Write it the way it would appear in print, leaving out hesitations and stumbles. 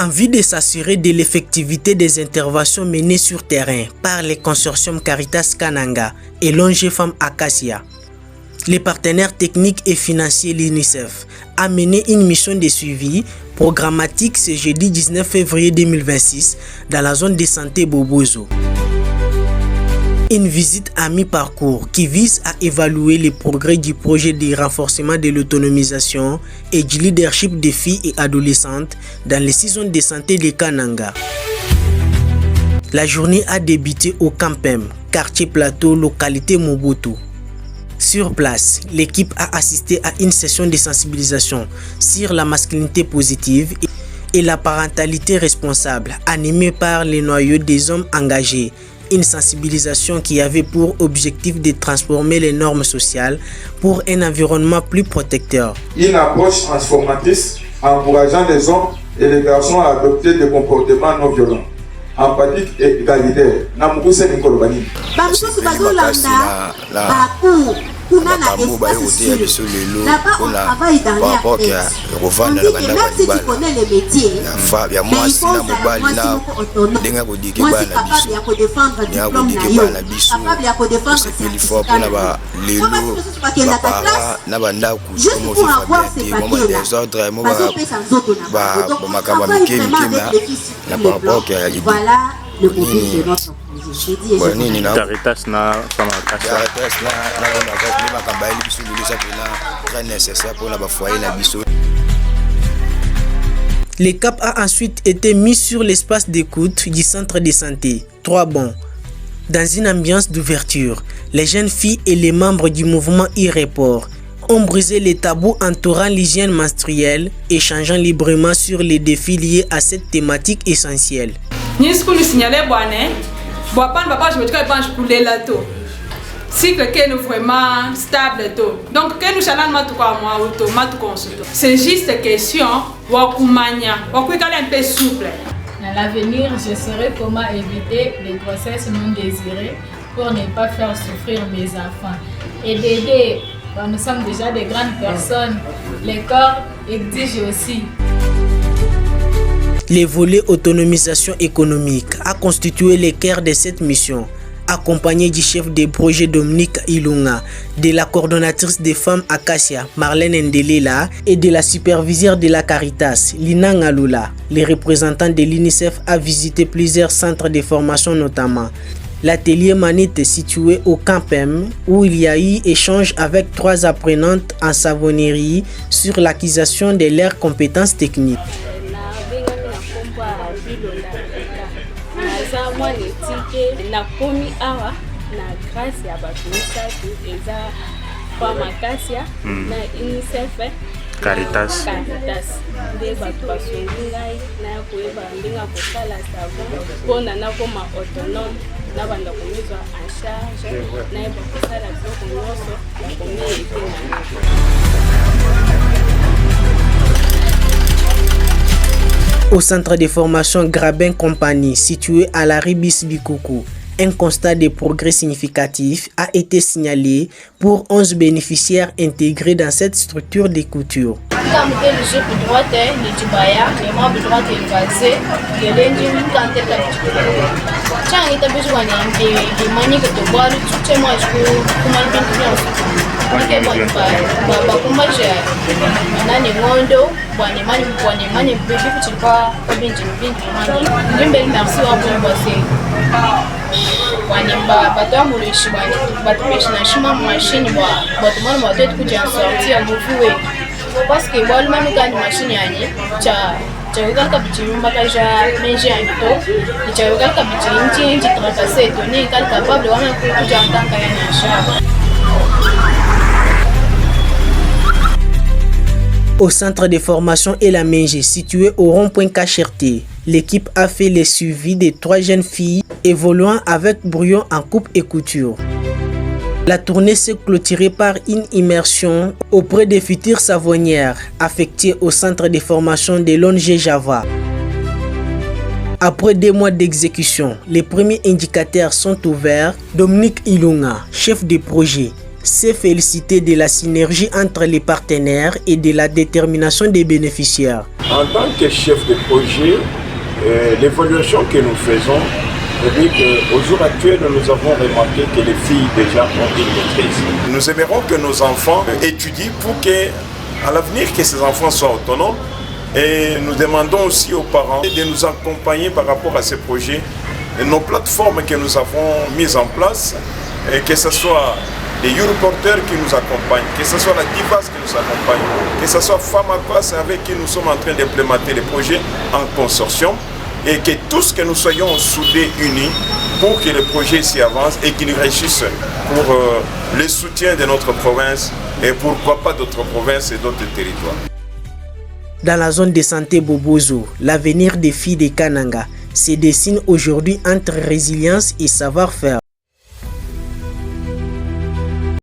En vue de s'assurer de l'effectivité des interventions menées sur terrain par les consortiums Caritas Kananga et l'ONG Femmes Acacia, les partenaires techniques et financiers l'UNICEF a mené une mission de suivi programmatique ce jeudi 19 février 2026 dans la zone de santé Bobozo. Une visite à mi-parcours qui vise à évaluer les progrès du projet de renforcement de l'autonomisation et du leadership des filles et adolescentes dans les 6 zones de santé de Kananga. La journée a débuté au Campem, quartier Plateau, localité Mobutu. Sur place, l'équipe a assisté à une session de sensibilisation sur la masculinité positive et la parentalité responsable, animée par les noyaux des hommes engagés. Une sensibilisation qui avait pour objectif de transformer les normes sociales pour un environnement plus protecteur. Une approche transformatrice encourageant les hommes et les garçons à adopter des comportements non violents, empathiques et égalitaires. makambo bayokoteya biso lelo mpona rapport ya kovanda na bandako ya mwasi na mobali na ndenge kodike bana biso osepeli fort mpona balelo bapara na bandako komo vivre bien te momo ya désordre mo bamakambo ya mike na par rapport ya libi Caritas na Femmes Acacia. Le cap a ensuite été mis sur l'espace d'écoute du centre de santé. 3 bons. Dans une ambiance d'ouverture, les jeunes filles et les membres du mouvement e-report ont brisé les tabous entourant l'hygiène menstruelle, échangeant librement sur les défis liés à cette thématique essentielle. Je me dis que là tout. Cycle qui est vraiment stable tout. Donc que nous allons c'est juste question un peu souple. Dans l'avenir, je saurai comment éviter les grossesses non désirées pour ne pas faire souffrir mes enfants et d'aider. Nous sommes déjà des grandes personnes. Les corps exigent aussi. Le volet autonomisation économique a constitué le cœur de cette mission, accompagné du chef de projet Dominique Ilunga, de la coordonnatrice des femmes Acacia, Marlène Ndelela, et de la superviseure de la Caritas, Lina Ngalula. Les représentants de l'UNICEF a visité plusieurs centres de formation notamment l'atelier Manite situé au Campem où il y a eu échange avec 3 apprenantes en savonnerie sur l'acquisition de leurs compétences techniques. Na komi awa na grâce ya bakumisatu eza Femmes Acacia na UNICEF Caritas nde bato basongi ngai na koyeba ndenge kosala savon mpona nakoma autonome na banda komizwa en charge nayeba kosala biloko nyonso nakomi ete Au centre de formation Grabin Compagnie, situé à la Ribis Bikoukou, un constat de progrès significatif a été signalé pour 11 bénéficiaires intégrés dans cette structure de couture. parce que moi même quand machine yani chavuga kabichimba kaja menje yanito chavuga kabichinji chitrakase to ni kal capable wana kuja mtanga yani ashaba. Au centre de formation Elamenge, situé au rond-point Cacherté, l'équipe a fait le suivi de 3 jeunes filles évoluant avec brouillon en coupe et couture. La tournée s'est clôturée par une immersion auprès des futures savonnières affectées au centre de formation de l'ONG Java. Après 2 mois d'exécution, les premiers indicateurs sont ouverts. Dominique Ilunga, chef de projet, s'est félicité de la synergie entre les partenaires et de la détermination des bénéficiaires. En tant que chef de projet, l'évaluation que nous faisons, c'est-à-dire qu'au jour actuel, nous avons remarqué que les filles déjà ont une maîtrise. Nous aimerons que nos enfants étudient pour que, à l'avenir, que ces enfants soient autonomes. Et nous demandons aussi aux parents de nous accompagner par rapport à ces projets. Et nos plateformes que nous avons mises en place, et que ce soit les YouReporters qui nous accompagnent, que ce soit la Divas qui nous accompagne, que ce soit Famaquas avec qui nous sommes en train d'implémenter les projets en consortium, et que tous que nous soyons soudés, unis, pour que les projets s'y avancent et qu'ils réussissent pour le soutien de notre province et pourquoi pas d'autres provinces et d'autres territoires. Dans la zone de santé Bobozo, l'avenir des filles de Kananga se dessine aujourd'hui entre résilience et savoir-faire.